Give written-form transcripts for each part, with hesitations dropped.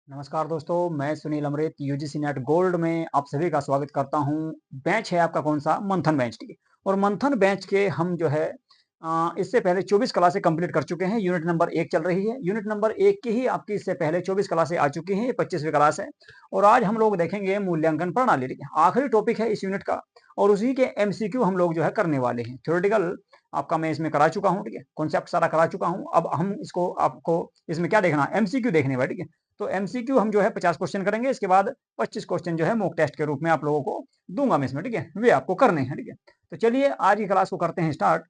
नमस्कार दोस्तों, मैं सुनील अमृत यूजीसी नेट गोल्ड में आप सभी का स्वागत करता हूं। बैच है आपका कौन सा? मंथन बैच, ठीक है। और मंथन बैच के हम जो है इससे पहले 24 क्लासें कंप्लीट कर चुके हैं। यूनिट नंबर 1 चल रही है। यूनिट नंबर 1 की ही आपकी इससे पहले 24 क्लासें आ चुकी हैं। ये 25वीं क्लास है और आज हम लोग देखेंगे मूल्यांकन प्रणाली, ठीक है। आखिरी टॉपिक है इस यूनिट का और उसी के एमसीक्यू हम लोग जो है करने वाले हैं। थ्योरेटिकल आपका मैं इसमें करा चुका हूँ, ठीक है। कॉन्सेप्ट सारा करा चुका हूँ। अब हम इसको आपको इसमें क्या देखना, एमसीक्यू देखने वाले, ठीक है। तो एमसीक्यू हम जो है 50 क्वेश्चन करेंगे। इसके बाद 25 क्वेश्चन जो है मॉक टेस्ट के रूप में आप लोगों को दूंगा मैं इसमें, ठीक है। वे आपको करने हैं, ठीक है। तो चलिए आज की क्लास को करते हैं स्टार्ट।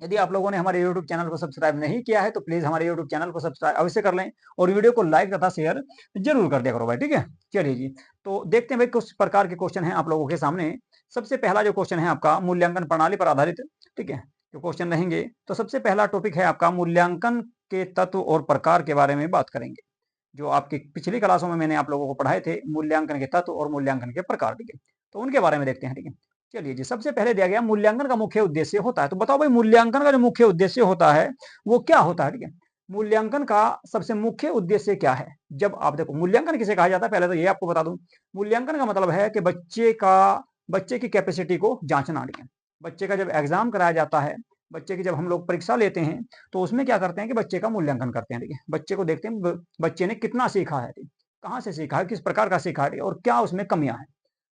यदि आप लोगों ने हमारे यूट्यूब चैनल को सब्सक्राइब नहीं किया है तो प्लीज हमारे यूट्यूब चैनल को सब्सक्राइब अवश्य कर लें और वीडियो को लाइक तथा शेयर जरूर कर दिया करो भाई, ठीक है। चलिए जी, तो देखते हैं भाई किस प्रकार के क्वेश्चन हैं आप लोगों के सामने। सबसे पहला जो क्वेश्चन है आपका मूल्यांकन प्रणाली पर आधारित, ठीक है, जो क्वेश्चन रहेंगे। तो सबसे पहला टॉपिक है आपका मूल्यांकन के तत्व और प्रकार के बारे में बात करेंगे। जो आपकी पिछली क्लासों में मैंने आप लोगों को पढ़ाए थे मूल्यांकन के तत्व और मूल्यांकन के प्रकार, ठीक है। तो उनके बारे में देखते हैं, ठीक है। चलिए जी, सबसे पहले दिया गया मूल्यांकन का मुख्य उद्देश्य होता है। तो बताओ भाई मूल्यांकन का जो मुख्य उद्देश्य होता है वो क्या होता है, ठीक है। मूल्यांकन का सबसे मुख्य उद्देश्य क्या है? जब आप देखो मूल्यांकन किसे कहा जाता है, पहले तो ये आपको बता दूं। मूल्यांकन का मतलब है कि बच्चे की कैपेसिटी को जांचना, ठीक है। बच्चे का जब एग्जाम कराया जाता है, बच्चे की जब हम लोग परीक्षा लेते हैं तो उसमें क्या करते हैं कि बच्चे का मूल्यांकन करते हैं, ठीक है। बच्चे को देखते हैं बच्चे ने कितना सीखा है, ठीक है? कहाँ से सीखा है, किस प्रकार का सीखा है और क्या उसमें कमियां हैं।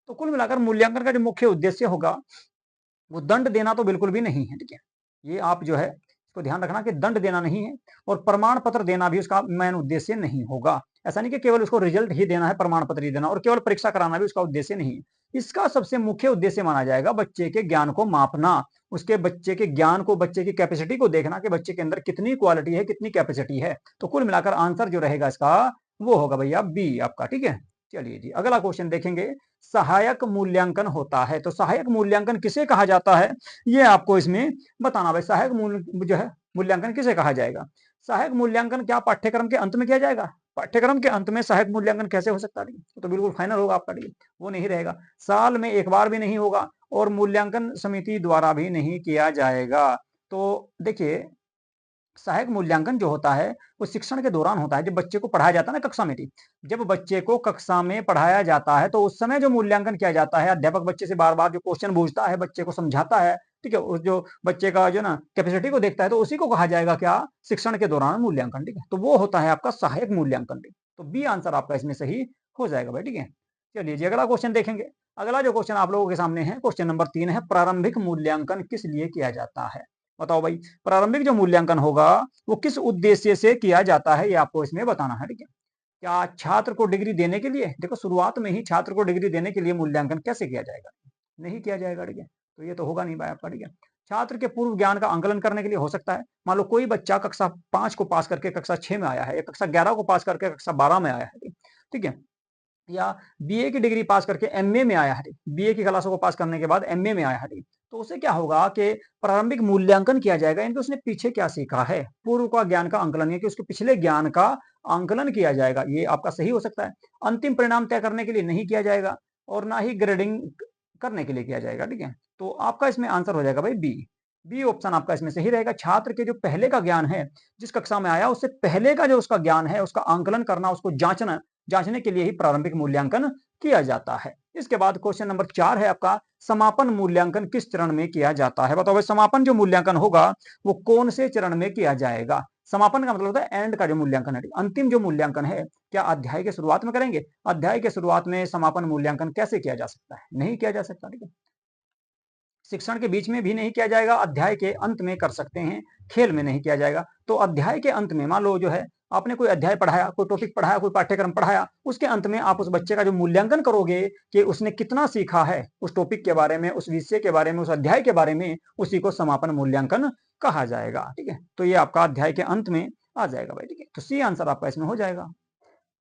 तो कुल मिलाकर मूल्यांकन का जो मुख्य उद्देश्य होगा वो दंड देना तो बिल्कुल भी नहीं है, ठीक है। ये आप जो है इसको ध्यान रखना कि दंड देना नहीं है और प्रमाण पत्र देना भी उसका मेन उद्देश्य नहीं होगा। ऐसा नहीं कि केवल उसको रिजल्ट ही देना है, प्रमाण पत्र ही देना और केवल परीक्षा कराना भी उसका उद्देश्य नहीं है। इसका सबसे मुख्य उद्देश्य माना जाएगा बच्चे के ज्ञान को मापना, उसके बच्चे के ज्ञान को, बच्चे की कैपेसिटी को देखना कि बच्चे के अंदर कितनी क्वालिटी है, कितनी कैपेसिटी है। तो कुल मिलाकर आंसर जो रहेगा इसका वो होगा भैया बी आपका, ठीक है। चलिए जी, अगला क्वेश्चन देखेंगे। सहायक मूल्यांकन होता है। तो सहायक मूल्यांकन किसे कहा जाता है ये आपको इसमें बताना। भाई सहायक जो है मूल्यांकन किसे कहा जाएगा? सहायक मूल्यांकन क्या पाठ्यक्रम के अंत में किया जाएगा? पाठ्यक्रम के अंत में सहायक मूल्यांकन कैसे हो सकता है? तो बिल्कुल फाइनल होगा आपका, वो नहीं रहेगा। साल में एक बार भी नहीं होगा और मूल्यांकन समिति द्वारा भी नहीं किया जाएगा। तो देखिए, सहायक मूल्यांकन जो होता है वो शिक्षण के दौरान होता है। जब बच्चे को पढ़ाया जाता है ना कक्षा में, थी जब बच्चे को कक्षा में पढ़ाया जाता है तो उस समय जो मूल्यांकन किया जाता है, अध्यापक बच्चे से बार बार जो क्वेश्चन पूछता है, बच्चे को समझाता है, ठीक है, उस जो बच्चे का जो ना कैपेसिटी को देखता है, तो उसी को कहा जाएगा क्या? शिक्षण के दौरान मूल्यांकन, ठीक है। तो वो होता है आपका सहायक मूल्यांकन, ठीक। तो बी आंसर आपका इसमें सही हो जाएगा भाई, ठीक है। चलिए जी, अगला क्वेश्चन देखेंगे। अगला जो क्वेश्चन आप लोगों के सामने है, क्वेश्चन नंबर 3 है, प्रारंभिक मूल्यांकन किस लिए किया जाता है? बताओ भाई, प्रारंभिक जो मूल्यांकन होगा वो किस उद्देश्य से किया जाता है, ये आपको इसमें बताना है, ठीक है। क्या छात्र को डिग्री देने के लिए? देखो शुरुआत में ही छात्र को डिग्री देने के लिए मूल्यांकन कैसे किया जाएगा? नहीं किया जाएगा, ठीक है। तो ये तो होगा नहीं भाई आपका, ठीक है। छात्र के पूर्व ज्ञान का आंकलन करने के लिए हो सकता है। मान लो कोई बच्चा कक्षा 5 को पास करके कक्षा 6 में आया है या कक्षा 11 को पास करके कक्षा 12 में आया है, ठीक है। या बीए की डिग्री पास करके एमए में आया है, बीए की क्लासों को पास करने के बाद एमए में आया है, तो उसे क्या होगा कि प्रारंभिक मूल्यांकन किया जाएगा, यानी कि उसने पीछे क्या सीखा है, पूर्व का ज्ञान का आंकलन है कि उसके पिछले ज्ञान का आंकलन किया जाएगा। ये आपका सही हो सकता है। अंतिम परिणाम तय करने के लिए नहीं किया जाएगा और ना ही ग्रेडिंग करने के लिए किया जाएगा, ठीक है। तो आपका इसमें आंसर हो जाएगा भाई बी। बी ऑप्शन आपका इसमें सही रहेगा। छात्र के जो पहले का ज्ञान है, जिस कक्षा में आया उससे पहले का जो उसका ज्ञान है, उसका आंकलन करना, उसको जांचने के लिए ही प्रारंभिक मूल्यांकन किया जाता है। इसके बाद क्वेश्चन नंबर 4 है आपका, समापन मूल्यांकन किस चरण में किया जाता है? बताओ भाई, समापन जो मूल्यांकन होगा वो कौन से चरण में किया जाएगा? समापन का मतलब होता है एंड का जो मूल्यांकन है, अंतिम जो मूल्यांकन है। क्या अध्याय के शुरुआत में करेंगे? अध्याय के शुरुआत में समापन मूल्यांकन कैसे किया जा सकता है? नहीं किया जा सकता, ठीक है। शिक्षण के बीच में भी नहीं किया जाएगा, अध्याय के अंत में कर सकते हैं, खेल में नहीं किया जाएगा। तो अध्याय के अंत में मान लो जो है आपने कोई अध्याय पढ़ाया, कोई टॉपिक पढ़ाया, कोई पाठ्यक्रम पढ़ाया, उसके अंत में आप उस बच्चे का जो मूल्यांकन करोगे कि उसने कितना सीखा है उस टॉपिक के बारे में, उस विषय के बारे में, उस अध्याय के बारे में, उसी को समापन मूल्यांकन कहा जाएगा, ठीक है। तो ये आपका अध्याय के अंत में आ जाएगा भाई, ठीक है। तो सी आंसर आपका इसमें हो जाएगा।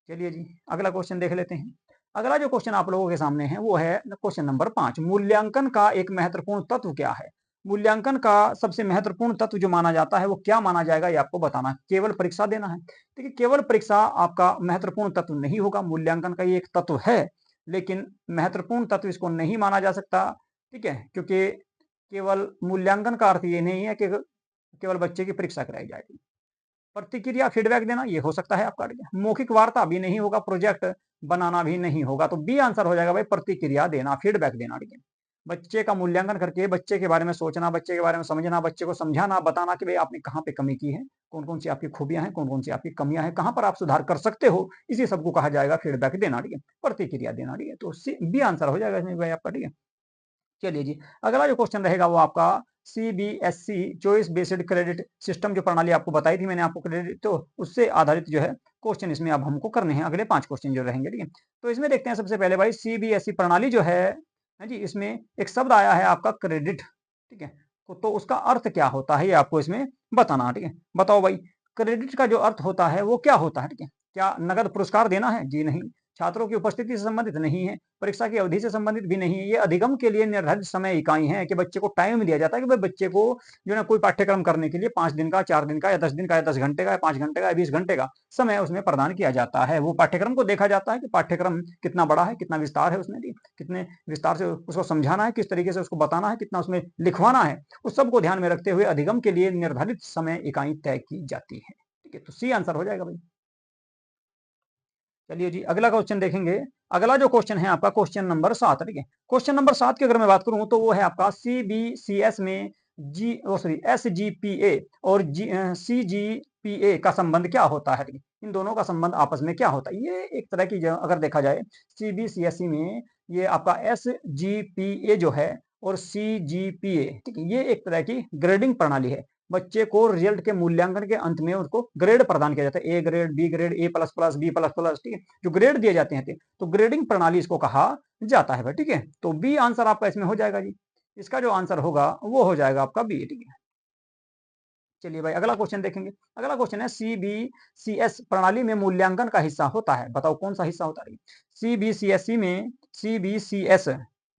चलिए जी, अगला क्वेश्चन देख लेते हैं। अगला जो क्वेश्चन आप लोगों के सामने है वो है क्वेश्चन नंबर 5, मूल्यांकन का एक महत्वपूर्ण तत्व क्या है? मूल्यांकन का सबसे महत्वपूर्ण तत्व जो माना जाता है वो क्या माना जाएगा, ये आपको बताना है। केवल परीक्षा देना है? देखिए, केवल परीक्षा आपका महत्वपूर्ण तत्व नहीं होगा। मूल्यांकन का ये एक तत्व है लेकिन महत्वपूर्ण तत्व इसको नहीं माना जा सकता, ठीक है। क्योंकि केवल मूल्यांकन का अर्थ ये नहीं है कि केवल बच्चे की परीक्षा कराई जाएगी। प्रतिक्रिया फीडबैक देना ये हो सकता है आपका, ठीक है। मौखिक वार्ता भी नहीं होगा, प्रोजेक्ट बनाना भी नहीं होगा, तो बी आंसर हो जाएगा भाई प्रतिक्रिया देना, फीडबैक देना, ठीक है। बच्चे का मूल्यांकन करके बच्चे के बारे में सोचना, बच्चे के बारे में समझना, बच्चे को समझाना, बताना कि भाई आपने कहाँ पे कमी की है, कौन कौन सी आपकी खूबियां हैं, कौन कौन सी आपकी कमियां हैं, कहाँ पर आप सुधार कर सकते हो, इसी सबको कहा जाएगा फीडबैक देना, ठीक है, प्रतिक्रिया देना, ठीक है। तो बी आंसर हो जाएगा इसमें भाई आपका, ठीक है। चलिए जी, अगला जो क्वेश्चन रहेगा वो आपका CBSE choice based credit system जो प्रणाली आपको बताई थी मैंने आपको क्रेडिट, तो उससे आधारित जो है क्वेश्चन इसमें अब हमको करने हैं, अगले 5 क्वेश्चन जो रहेंगे, ठीक है। तो इसमें देखते हैं सबसे पहले भाई सीबीएसई प्रणाली जो है जी, इसमें एक शब्द आया है आपका क्रेडिट, ठीक है। तो उसका अर्थ क्या होता है ये आपको इसमें बताना, ठीक है। बताओ भाई, क्रेडिट का जो अर्थ होता है वो क्या होता है, ठीक है। क्या नगद पुरस्कार देना है? जी नहीं। छात्रों की उपस्थिति से संबंधित नहीं है, परीक्षा की अवधि से संबंधित भी नहीं है। ये अधिगम के लिए निर्धारित समय इकाई है कि बच्चे को टाइम दिया जाता है कि भाई बच्चे को जो है ना कोई पाठ्यक्रम करने के लिए 5 दिन का, 4 दिन का या 10 दिन का या 10 घंटे का या 5 घंटे का या 20 घंटे का समय उसमें प्रदान किया जाता है। वो पाठ्यक्रम को देखा जाता है कि पाठ्यक्रम कितना बड़ा है, कितना विस्तार है उसमें, कितने विस्तार से उसको समझाना है, किस तरीके से उसको बताना है, कितना उसमें लिखवाना है, उस सबको ध्यान में रखते हुए अधिगम के लिए निर्धारित समय इकाई तय की जाती है, ठीक है। तो सी आंसर हो जाएगा भाई। चलिए जी, अगला क्वेश्चन देखेंगे। अगला जो क्वेश्चन है आपका क्वेश्चन नंबर 7, ठीक है। क्वेश्चन नंबर 7 की अगर मैं बात करूं तो वो है आपका सीबीसीएस में एसजीपीए और सीजीपीए का संबंध क्या होता है, इन दोनों का संबंध आपस में क्या होता है। ये एक तरह की अगर देखा जाए सीबीसीएसई में ये आपका एसजीपीए जो है और सीजीपीए, ठीक है, ये एक तरह की ग्रेडिंग प्रणाली है। बच्चे को रिजल्ट के मूल्यांकन के अंत में उसको ग्रेड प्रदान किया जाता है, A grade, B grade, A plus plus, B plus plus, ठीक है, जो ग्रेड दिए जाते हैं, तो ग्रेडिंग प्रणाली इसको कहा जाता है, ठीक है। तो बी आंसर आपका इसमें हो जाएगा जी। इसका जो आंसर होगा वो हो जाएगा आपका बी, ठीक है। चलिए भाई, अगला क्वेश्चन देखेंगे। अगला क्वेश्चन है सीबीसीएस प्रणाली में मूल्यांकन का हिस्सा होता है, बताओ कौन सा हिस्सा होता है। सीबीसीएसई में सीबीसीएस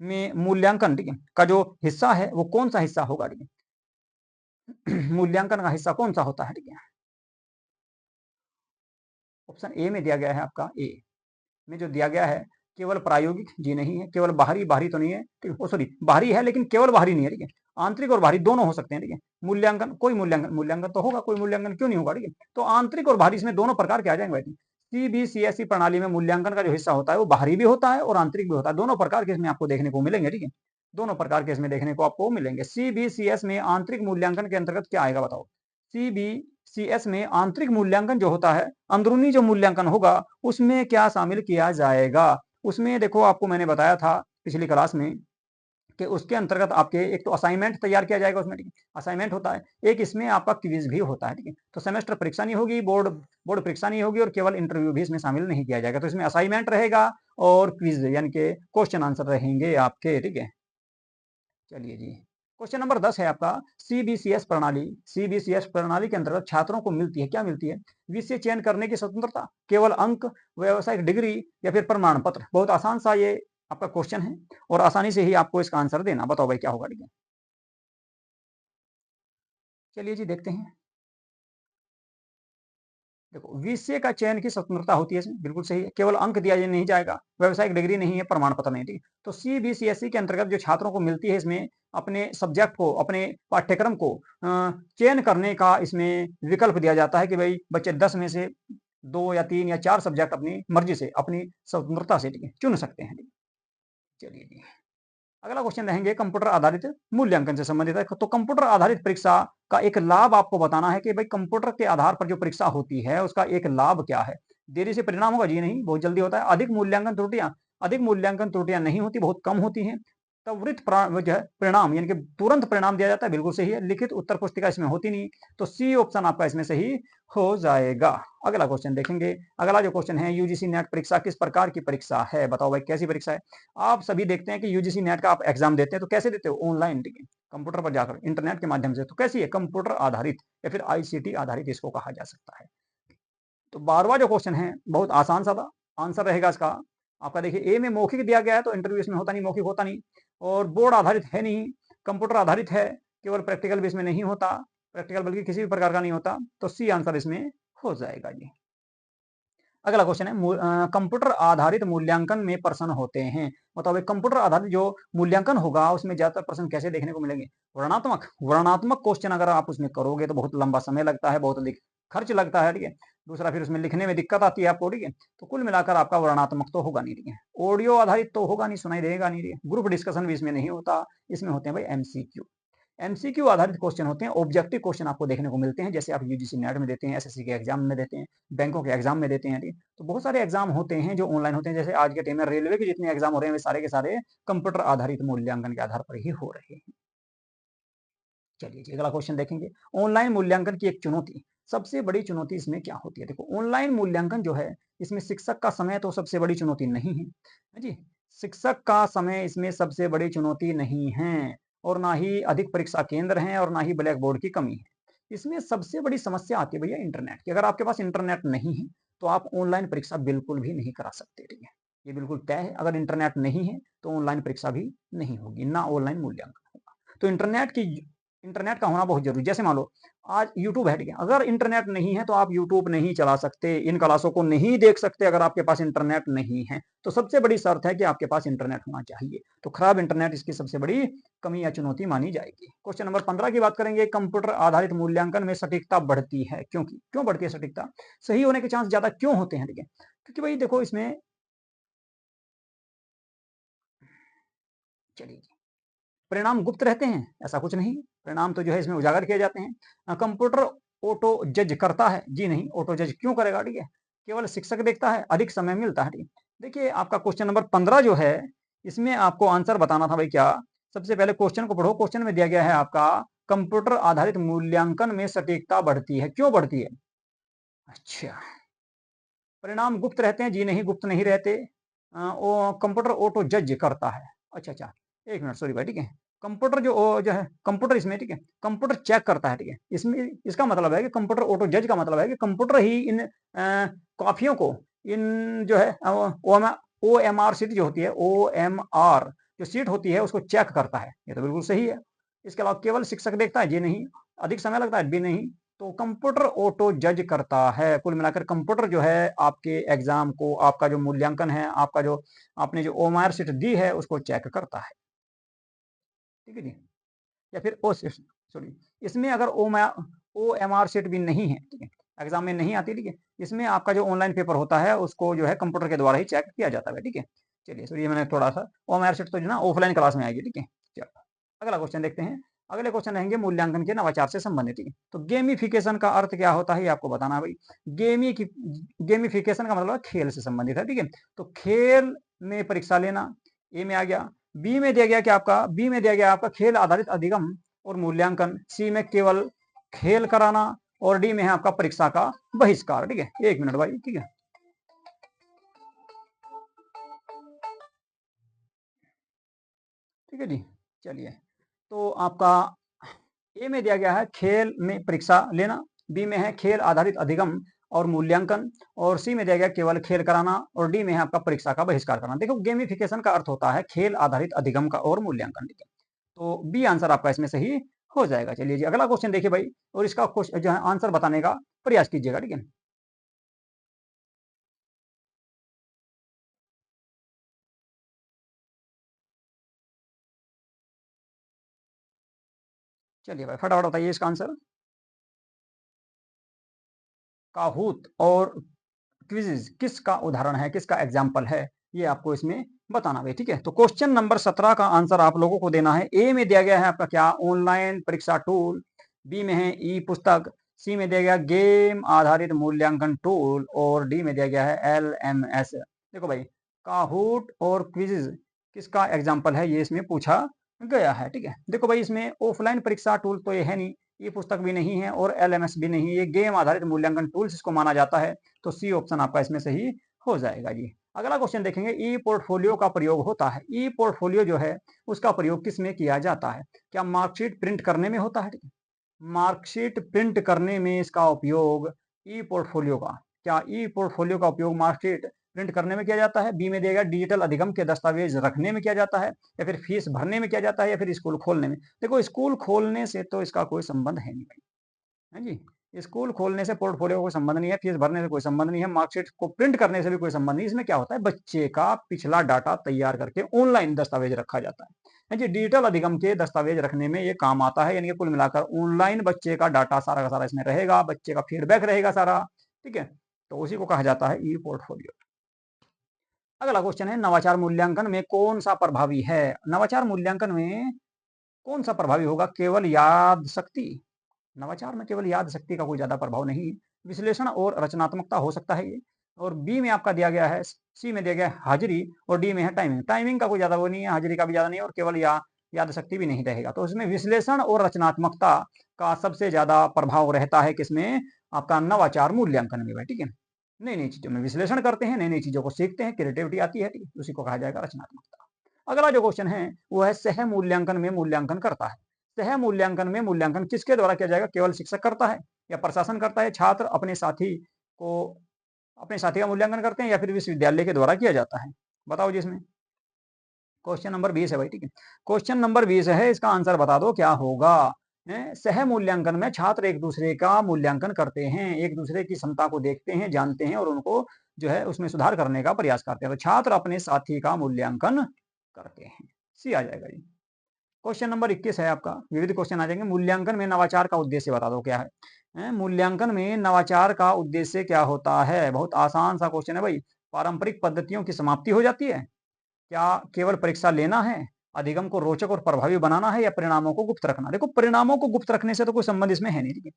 में मूल्यांकन, ठीक है, का जो हिस्सा है वो कौन सा हिस्सा होगा, ठीक है। मूल्यांकन का हिस्सा कौन सा होता है, ठीक है। ऑप्शन ए में दिया गया है आपका, ए में जो दिया गया है केवल प्रायोगिक, जी नहीं है। केवल बाहरी, बाहरी तो नहीं है, ठीक है, सॉरी बाहरी है लेकिन केवल बाहरी नहीं है, ठीक है। आंतरिक और बाहरी दोनों हो सकते हैं, ठीक है। मूल्यांकन, कोई मूल्यांकन, मूल्यांकन तो होगा, कोई मूल्यांकन क्यों नहीं होगा, ठीक है। तो आंतरिक और बाहरी इसमें दोनों प्रकार के आ जाएंगे भाई। सीबीसीएसई प्रणाली में मूल्यांकन का जो हिस्सा होता है वो बाहरी भी होता है और आंतरिक भी होता है, दोनों प्रकार के इसमें आपको देखने को मिलेंगे, ठीक है। दोनों प्रकार के इसमें देखने को आपको मिलेंगे। सीबीसीएस में आंतरिक मूल्यांकन के अंतर्गत क्या आएगा बताओ। सीबीसीएस में आंतरिक मूल्यांकन जो होता है, अंदरूनी जो मूल्यांकन होगा उसमें क्या शामिल किया जाएगा। उसमें देखो आपको मैंने बताया था पिछली क्लास में कि उसके अंतर्गत आपके एक तो असाइनमेंट तैयार किया जाएगा उसमें, ठीक है, असाइनमेंट होता है। एक इसमें आपका क्विज भी होता है, ठीक है। तो सेमेस्टर परीक्षा नहीं होगी, बोर्ड बोर्ड परीक्षा नहीं होगी और केवल इंटरव्यू भी इसमें शामिल नहीं किया जाएगा। तो इसमें असाइनमेंट रहेगा और क्विज यानी कि क्वेश्चन आंसर रहेंगे आपके, ठीक है। चलिए जी, क्वेश्चन नंबर 10 है आपका सीबीसीएस प्रणाली। सीबीसीएस प्रणाली के अंतर्गत छात्रों को मिलती है, क्या मिलती है। विषय चयन करने की स्वतंत्रता, केवल अंक, व्यावसायिक डिग्री या फिर प्रमाण पत्र। बहुत आसान सा ये आपका क्वेश्चन है और आसानी से ही आपको इसका आंसर देना। बताओ भाई क्या होगा, ठीक है। चलिए जी, देखते हैं। देखो, विषय का चयन की स्वतंत्रता होती है इसमें, बिल्कुल सही है। केवल अंक दिया नहीं जाएगा, व्यावसायिक डिग्री नहीं है, प्रमाण पत्र नहीं, ठीक है। तो सीबीसीएसई के अंतर्गत जो छात्रों को मिलती है इसमें अपने सब्जेक्ट को, अपने पाठ्यक्रम को चयन करने का इसमें विकल्प दिया जाता है कि भाई बच्चे 10 में से 2 या 3 या 4 सब्जेक्ट अपनी मर्जी से, अपनी स्वतंत्रता से, ठीक है, चुन सकते हैं, ठीक है। चलिए जी, अगला क्वेश्चन रहेंगे कंप्यूटर आधारित मूल्यांकन से संबंधित है। तो कंप्यूटर आधारित परीक्षा का एक लाभ आपको बताना है कि भाई कंप्यूटर के आधार पर जो परीक्षा होती है उसका एक लाभ क्या है। देरी से परिणाम होगा, जी नहीं, बहुत जल्दी होता है। अधिक मूल्यांकन त्रुटियां नहीं होती, बहुत कम होती हैं। त्वरित जो है परिणाम यानी कि तुरंत परिणाम दिया जाता है, बिल्कुल सही है। लिखित उत्तर पुस्तिका इसमें होती नहीं, तो सी ऑप्शन आपका इसमें सही हो जाएगा। अगला क्वेश्चन देखेंगे। अगला जो क्वेश्चन है, यूजीसी नेट परीक्षा किस प्रकार की परीक्षा है। बताओ भाई कैसी परीक्षा है। आप सभी देखते हैं कि यूजीसी नेट का आप एग्जाम देते हैं तो कैसे देते हो, ऑनलाइन, ठीक है, कंप्यूटर पर जाकर, इंटरनेट के माध्यम से। तो कैसी है, कंप्यूटर आधारित या फिर आईसीटी आधारित इसको कहा जा सकता है। तो 12वां जो क्वेश्चन है बहुत आसान सा था, आंसर रहेगा इसका आपका। देखिए, ए में मौखिक दिया गया है तो इंटरव्यू इसमें होता नहीं, मौखिक होता नहीं। और बोर्ड आधारित है नहीं, कंप्यूटर आधारित है, केवल प्रैक्टिकल भी इसमें नहीं होता, प्रैक्टिकल बल्कि किसी भी प्रकार का नहीं होता। तो सी आंसर इसमें हो जाएगा जी। अगला क्वेश्चन है, कंप्यूटर आधारित मूल्यांकन में प्रश्न होते हैं। मतलब कंप्यूटर आधारित जो मूल्यांकन होगा उसमें ज्यादातर प्रश्न कैसे देखने को मिलेंगे, वर्णात्मक। वर्णात्मक क्वेश्चन अगर आप उसमें करोगे तो बहुत लंबा समय लगता है, बहुत खर्च लगता है, ठीक है। दूसरा फिर उसमें लिखने में दिक्कत आती है आपको, ठीक है। तो कुल मिलाकर आपका वर्णनात्मक तो होगा नहीं, ठीक है। ऑडियो आधारित तो होगा नहीं, सुनाई देगा नहीं, ठीक है। ग्रुप डिस्कशन भी इसमें नहीं होता, इसमें होते हैं भाई एमसीक्यू। एमसीक्यू आधारित क्वेश्चन होते हैं, ऑब्जेक्टिव क्वेश्चन आपको देखने को मिलते हैं, जैसे आप यूजीसी नेट में देते हैं, एसएससी के एग्जाम में देते हैं, बैंकों के एग्जाम में देते हैं, ठीक है। तो बहुत सारे एग्जाम होते हैं जो ऑनलाइन होते हैं, जैसे आज के टाइम में रेलवे के जितने एग्जाम हो रहे हैं वे सारे के सारे कंप्यूटर आधारित मूल्यांकन के आधार पर ही हो रहे हैं। चलिए जी, अगला क्वेश्चन देखेंगे। ऑनलाइन मूल्यांकन की एक चुनौती, सबसे बड़ी चुनौती इसमें क्या होती है? देखो, ऑनलाइन मूल्यांकन जो है, इसमें शिक्षक का समय तो सबसे बड़ी चुनौती नहीं है, है जी। शिक्षक का समय इसमें सबसे बड़ी चुनौती नहीं है, और ना ही अधिक परीक्षा केंद्र हैं, और ना ही ब्लैक बोर्ड की कमी है। इसमें सबसे बड़ी समस्या आती है भैया इंटरनेट की। अगर आपके पास इंटरनेट नहीं है, तो आप ऑनलाइन परीक्षा बिल्कुल भी नहीं करा सकते, ठीक है। ये बिल्कुल तय है, अगर इंटरनेट नहीं है तो ऑनलाइन परीक्षा भी नहीं होगी, ना ऑनलाइन मूल्यांकन होगा। तो इंटरनेट का होना बहुत जरूरी। जैसे मान लो आज यूट्यूब है, ठीक है। अगर इंटरनेट नहीं है तो आप यूट्यूब नहीं चला सकते, इन क्लासों को नहीं देख सकते, अगर आपके पास इंटरनेट नहीं है। तो सबसे बड़ी शर्त है कि आपके पास इंटरनेट होना चाहिए। तो खराब इंटरनेट इसकी सबसे बड़ी कमी या चुनौती मानी जाएगी। क्वेश्चन नंबर 15 की बात करेंगे। कंप्यूटर आधारित मूल्यांकन में सटीकता बढ़ती है, क्यों बढ़ती है सटीकता? सही होने के चांस ज्यादा क्यों होते हैं, ठीक है। क्योंकि भाई देखो इसमें, चलिए, परिणाम गुप्त रहते हैं? ऐसा कुछ नहीं, परिणाम तो जो है इसमें उजागर किए जाते हैं। कंप्यूटर ऑटो जज करता है? जी नहीं, ऑटो जज क्यों करेगा, ठीक है। केवल शिक्षक देखता है, अधिक समय मिलता है, ठीक है। देखिए आपका क्वेश्चन नंबर 15 जो है, इसमें आपको आंसर बताना था भाई क्या। सबसे पहले क्वेश्चन को पढ़ो। क्वेश्चन में दिया गया है आपका, कंप्यूटर आधारित मूल्यांकन में सटीकता बढ़ती है, क्यों बढ़ती है? अच्छा, परिणाम गुप्त रहते हैं? जी नहीं, गुप्त नहीं रहते। कंप्यूटर ऑटो जज करता है। अच्छा अच्छा, एक मिनट, सॉरी भाई, ठीक है। कंप्यूटर जो है, कंप्यूटर इसमें, ठीक है, कंप्यूटर चेक करता है, ठीक है। इसमें इसका मतलब है कि कंप्यूटर ऑटो जज का मतलब है कि कंप्यूटर ही इन कॉफियों को, इन जो है ओ एम आर सीट जो होती है, ओ एम आर जो सीट होती है उसको चेक करता है। ये तो बिल्कुल सही है। इसके अलावा केवल शिक्षक देखता है? जी नहीं। अधिक समय लगता है? भी नहीं। तो कंप्यूटर ऑटो जज करता है। कुल मिलाकर कंप्यूटर जो है आपके एग्जाम को, आपका जो मूल्यांकन है, आपका जो आपने जो ओएमआर शीट दी है उसको चेक करता है, ठीक है जी। या फिर ओ सॉरी, इसमें अगर ओ एम आर शीट भी नहीं है, ठीक है, एग्जाम में नहीं आती, ठीक है। इसमें आपका जो ऑनलाइन पेपर होता है उसको जो है कंप्यूटर के द्वारा ही चेक किया जाता है, ठीक है। चलिए सॉरी, ये मैंने थोड़ा सा, ओ एम आर शीट तो जो ना ऑफलाइन क्लास में आएगी, ठीक है। चलो अगला क्वेश्चन देखते हैं। अगले क्वेश्चन रहेंगे मूल्यांकन के नवाचार से संबंधित, ठीक है। तो गेमिफिकेशन का अर्थ क्या होता है ये आपको बताना है भाई। गेमी की गेमिफिकेशन का मतलब खेल से संबंधित है, ठीक है। तो खेल में परीक्षा लेना, ए में आ गया। बी में दिया गया आपका खेल आधारित अधिगम और मूल्यांकन। सी में केवल खेल कराना, और डी में है आपका परीक्षा का बहिष्कार, ठीक है। एक मिनट भाई, ठीक है, ठीक है जी। चलिए, तो आपका ए में दिया गया है खेल में परीक्षा लेना, बी में है खेल आधारित अधिगम और मूल्यांकन, और सी में दिया गया केवल खेल कराना, और डी में है आपका परीक्षा का बहिष्कार करना। देखो गेमिफिकेशन का अर्थ होता है खेल आधारित अधिगम का और मूल्यांकन, ठीक है। तो बी आंसर आपका इसमें सही हो जाएगा। चलिए जी, अगला क्वेश्चन देखिए भाई, और इसका जो है आंसर बताने का प्रयास कीजिएगा, ठीक है। चलिए भाई फटाफट बताइए इसका आंसर। काहूत और क्विज़ किसका उदाहरण है, किसका एग्जाम्पल है, ये आपको इसमें बताना है, ठीक है। तो क्वेश्चन नंबर 17 का आंसर आप लोगों को देना है। ए में दिया गया है आपका क्या, ऑनलाइन परीक्षा टूल। बी में है ई पुस्तक। सी में दिया गया गेम आधारित मूल्यांकन टूल, और डी में दिया गया है एल एम एस। देखो भाई, काहूट और क्विज किसका एग्जाम्पल है ये इसमें पूछा गया है, ठीक है। देखो भाई, इसमें ऑफलाइन परीक्षा टूल तो ये है नहीं, ये पुस्तक भी नहीं है, और एलएमएस भी नहीं, ये गेम आधारित मूल्यांकन टूल्स इसको माना जाता है। तो सी ऑप्शन आपका इसमें सही हो जाएगा जी। अगला क्वेश्चन देखेंगे, ई पोर्टफोलियो का प्रयोग होता है। ई पोर्टफोलियो जो है उसका प्रयोग किस में किया जाता है? क्या मार्कशीट प्रिंट करने में होता है? मार्कशीट प्रिंट करने में इसका उपयोग ई पोर्टफोलियो का, क्या ई पोर्टफोलियो का उपयोग मार्कशीट प्रिंट करने में किया जाता है? बी में देगा डिजिटल अधिगम के दस्तावेज रखने में किया जाता है, या फिर फीस भरने में किया जाता है, या फिर स्कूल खोलने में। देखो स्कूल खोलने से तो इसका कोई संबंध है नहीं भाई, है जी। स्कूल खोलने से पोर्टफोलियो को कोई संबंध नहीं है, फीस भरने से कोई संबंध नहीं है, मार्कशीट को प्रिंट करने से भी कोई संबंध नहीं। इसमें क्या होता है, बच्चे का पिछला डाटा तैयार करके ऑनलाइन दस्तावेज रखा जाता है जी। डिजिटल अधिगम के दस्तावेज रखने में ये काम आता है, यानी कि कुल मिलाकर ऑनलाइन बच्चे का डाटा सारा का सारा इसमें रहेगा, बच्चे का फीडबैक रहेगा सारा, ठीक है। तो उसी को कहा जाता है ई पोर्टफोलियो। अगला क्वेश्चन है, नवाचार मूल्यांकन में कौन सा प्रभावी है? नवाचार मूल्यांकन में कौन सा प्रभावी होगा? केवल याद शक्ति? नवाचार में केवल याद शक्ति का कोई ज्यादा प्रभाव नहीं, विश्लेषण और रचनात्मकता हो सकता है ये। और बी में आपका दिया गया है, सी में दिया गया है हाजिरी, और डी में है टाइमिंग। टाइमिंग का कोई ज्यादा वो नहीं है, हाजिरी का भी ज्यादा नहीं है, और केवल याद शक्ति भी नहीं रहेगा। तो इसमें विश्लेषण और रचनात्मकता का सबसे ज्यादा प्रभाव रहता है किसमें? आपका नवाचार मूल्यांकन में, ठीक है। नई नई चीजों में विश्लेषण करते हैं, नई नई चीजों को सीखते हैं, क्रिएटिविटी आती है, उसी को कहा जाएगा रचनात्मकता। अगला जो क्वेश्चन है वो है, सह मूल्यांकन में मूल्यांकन करता है। सह मूल्यांकन में मूल्यांकन किसके द्वारा किया जाएगा? केवल शिक्षक करता है या प्रशासन करता है? छात्र अपने साथी का मूल्यांकन करते हैं या फिर विश्वविद्यालय के द्वारा किया जाता है? बताओ जी इसमें। क्वेश्चन नंबर 20 है भाई, ठीक है। क्वेश्चन नंबर 20 है, इसका आंसर बता दो क्या होगा। सह मूल्यांकन में छात्र एक दूसरे का मूल्यांकन करते हैं, एक दूसरे की क्षमता को देखते हैं, जानते हैं और उनको जो है उसमें सुधार करने का प्रयास करते हैं। तो छात्र अपने साथी का मूल्यांकन करते हैं, सी आ जाएगा जी। क्वेश्चन नंबर 21 है आपका, विविध क्वेश्चन आ जाएंगे। मूल्यांकन में नवाचार का उद्देश्य बता दो क्या है? मूल्यांकन में नवाचार का उद्देश्य क्या होता है? बहुत आसान सा क्वेश्चन है भाई। पारंपरिक पद्धतियों की समाप्ति हो जाती है, क्या केवल परीक्षा लेना है, अधिगम को रोचक और प्रभावी बनाना है, या परिणामों को गुप्त रखना? देखो, परिणामों को गुप्त रखने से तो कोई संबंध इसमें है नहीं, ठीक है।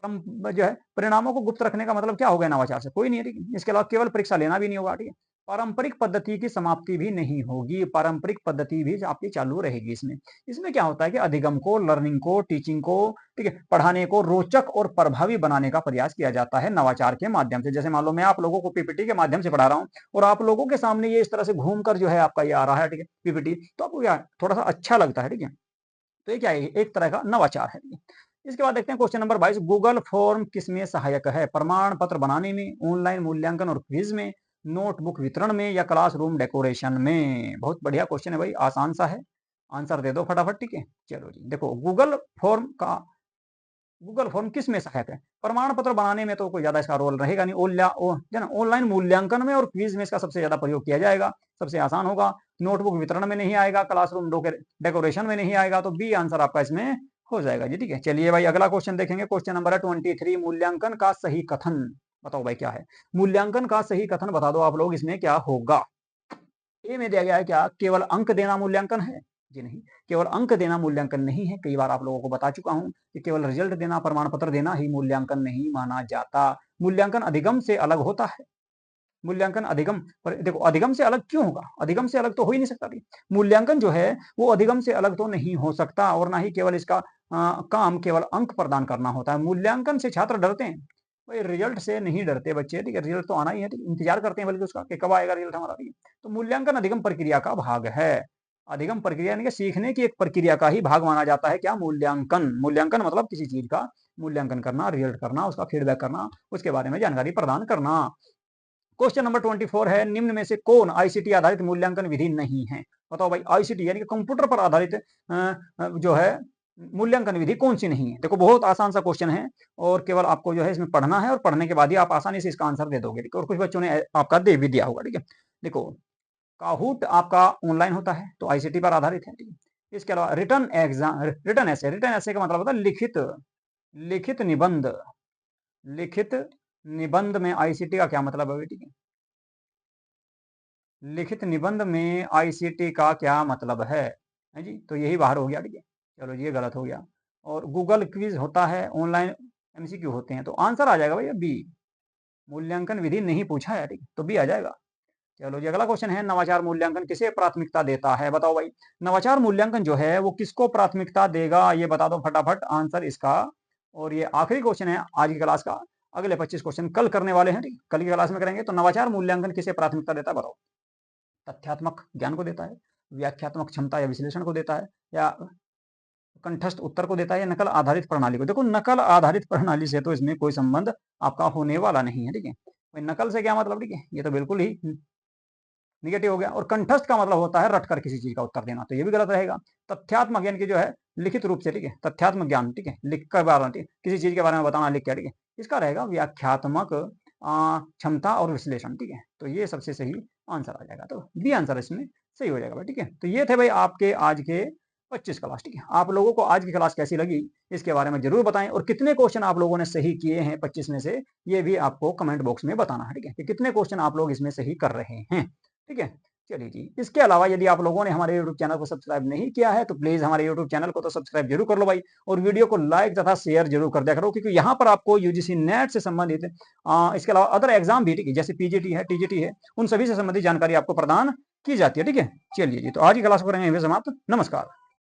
हम जो है परिणामों को गुप्त रखने का मतलब क्या हो गया नवाचार से? कोई नहीं है, ठीक है। इसके अलावा केवल परीक्षा लेना भी नहीं होगा, ठीक है। पारंपरिक पद्धति की समाप्ति भी नहीं होगी, पारंपरिक पद्धति भी आपकी चालू रहेगी। इसमें इसमें क्या होता है कि अधिगम को, लर्निंग को, टीचिंग को, ठीक है, पढ़ाने को रोचक और प्रभावी बनाने का प्रयास किया जाता है नवाचार के माध्यम से। जैसे मान लो मैं आप लोगों को पीपीटी के माध्यम से पढ़ा रहा हूँ और आप लोगों के सामने ये इस तरह से घूमकर जो है आपका ये आ रहा है, ठीक है, पीपीटी, तो आपको क्या थोड़ा सा अच्छा लगता है, ठीक है। तो ये क्या है? एक तरह का नवाचार है, ठीक है। इसके बाद देखते हैं क्वेश्चन नंबर 22, गूगल फॉर्म किसमें सहायक है? प्रमाण पत्र बनाने में, ऑनलाइन मूल्यांकन और क्विज में, नोटबुक वितरण में, या क्लासरूम डेकोरेशन में? बहुत बढ़िया क्वेश्चन है भाई, आसान सा है, आंसर दे दो फटाफट, ठीक है। चलो जी, देखो गूगल फॉर्म किस में सहायक है? प्रमाण पत्र बनाने में तो कोई ज्यादा इसका रोल रहेगा नहीं, ऑनलाइन मूल्यांकन में और क्विज में इसका सबसे ज्यादा प्रयोग किया जाएगा, सबसे आसान होगा। नोटबुक वितरण में नहीं आएगा, क्लासरूम डेकोरेशन में नहीं आएगा, तो बी आंसर आपका इसमें हो जाएगा जी, ठीक है। चलिए भाई, अगला क्वेश्चन देखेंगे। क्वेश्चन नंबर है 23, मूल्यांकन का सही कथन बताओ भाई क्या है? मूल्यांकन का सही कथन बता दो आप लोग, इसमें क्या होगा? ए में दिया गया है क्या केवल अंक देना मूल्यांकन है? जी नहीं, केवल अंक देना मूल्यांकन नहीं है। कई बार आप लोगों को बता चुका हूं कि केवल रिजल्ट देना, प्रमाण पत्र देना ही मूल्यांकन नहीं माना जाता। मूल्यांकन अधिगम से अलग होता है। मूल्यांकन अधिगम पर देखो, अधिगम से अलग क्यों होगा? अधिगम से अलग तो हो ही नहीं सकता। मूल्यांकन जो है वो अधिगम से अलग तो नहीं हो सकता, और ना ही केवल इसका काम केवल अंक प्रदान करना होता है। मूल्यांकन से छात्र डरते हैं भाई, रिजल्ट से नहीं डरते बच्चे, ठीक है। रिजल्ट तो आना ही है, ठीक है? इंतजार करते हैं बल्कि उसका कि कब आएगा रिजल्ट हमारा, ठीक है। तो मूल्यांकन अधिगम प्रक्रिया का भाग है। अधिगम प्रक्रिया यानी कि सीखने की एक प्रक्रिया का ही भाग माना जाता है क्या? मूल्यांकन। मूल्यांकन मतलब किसी चीज का मूल्यांकन करना, रिजल्ट करना, उसका फीडबैक करना, उसके बारे में जानकारी प्रदान करना। क्वेश्चन नंबर 24 है, निम्न में से कौन आईसीटी आधारित मूल्यांकन विधि नहीं है? बताओ भाई, आईसीटी यानी कि कंप्यूटर पर आधारित जो है मूल्यांकन विधि कौन सी नहीं है? देखो, बहुत आसान सा क्वेश्चन है, और केवल आपको जो है इसमें पढ़ना है, और पढ़ने के बाद ही आप आसानी से इसका आंसर दे दोगे, ठीक है। और कुछ बच्चों ने आपका दे भी दिया होगा, ठीक है। देखो, काहूट आपका ऑनलाइन होता है, तो आईसीटी पर आधारित है, ठीक है। इसके अलावा रिटर्न ऐसे का मतलब होता है लिखित निबंध। लिखित निबंध में आईसीटी का क्या मतलब है, ठीक है? लिखित निबंध में आईसीटी का क्या मतलब है जी? तो यही बाहर हो गया, ठीक है। चलो जी, ये गलत हो गया। और गूगल क्विज होता है, ऑनलाइन एमसीक्यू होते हैं, तो आंसर आ जाएगा भैया बी। मूल्यांकन विधि नहीं पूछा है, ठीक, तो बी आ जाएगा। चलो जी, अगला क्वेश्चन है, नवाचार मूल्यांकन किसे प्राथमिकता देता है? बताओ भाई, नवाचार मूल्यांकन जो है वो किसको प्राथमिकता देगा? ये बता दो फटाफट आंसर इसका। और ये आखिरी क्वेश्चन है आज की क्लास का। अगले 25 क्वेश्चन कल करने वाले हैं, ठीक, कल की क्लास में करेंगे। तो नवाचार मूल्यांकन किसे प्राथमिकता देता है बताओ? तथ्यात्मक ज्ञान को देता है, व्याख्यात्मक क्षमता या विश्लेषण को देता है, या कंठस्थ उत्तर को देता है, या नकल आधारित प्रणाली को? देखो, नकल आधारित प्रणाली से तो इसमें कोई संबंध आपका होने वाला नहीं है, ठीक है। नकल से क्या मतलब, ठीक है, ये तो बिल्कुल ही निगेटिव हो गया। और कंठस्थ का मतलब होता है रट कर किसी चीज का उत्तर देना, तो ये भी गलत रहेगा। तथ्यात्मक यानी कि जो है लिखित रूप से, ठीक है, तथ्यात्मक ज्ञान, ठीक है, लिख कर बारना, ठीक है, किसी चीज के बारे में बताना लिख कर, ठीक है, इसका रहेगा व्याख्यात्मक क्षमता और विश्लेषण, ठीक है। तो ये सबसे सही आंसर आ जाएगा, तो बी आंसर इसमें सही हो जाएगा भाई, ठीक है। तो ये थे भाई आपके आज के 25 क्लास, ठीक है। आप लोगों को आज की क्लास कैसी लगी इसके बारे में जरूर बताएं, और कितने क्वेश्चन आप लोगों ने सही किए हैं 25 में से, ये भी आपको कमेंट बॉक्स में बताना है, ठीक है, कि कितने क्वेश्चन आप लोग इसमें सही कर रहे हैं, ठीक है। चलिए जी, इसके अलावा यदि आप लोगों ने हमारे यूट्यूब चैनल को सब्सक्राइब नहीं किया है तो प्लीज हमारे यूट्यूब चैनल को तो सब्सक्राइब जरूर कर लो भाई, और वीडियो को लाइक तथा शेयर जरूर कर दिया करो, क्योंकि यहाँ पर आपको यूजीसी नेट से संबंधित इसके अलावा अदर एग्जाम भी, ठीक है, जैसे पीजीटी है, टीजीटी है, उन सभी से संबंधित जानकारी आपको प्रदान की जाती है, ठीक है। चलिए जी, तो आज की क्लास को करेंगे यहीं पे समाप्त। नमस्कार।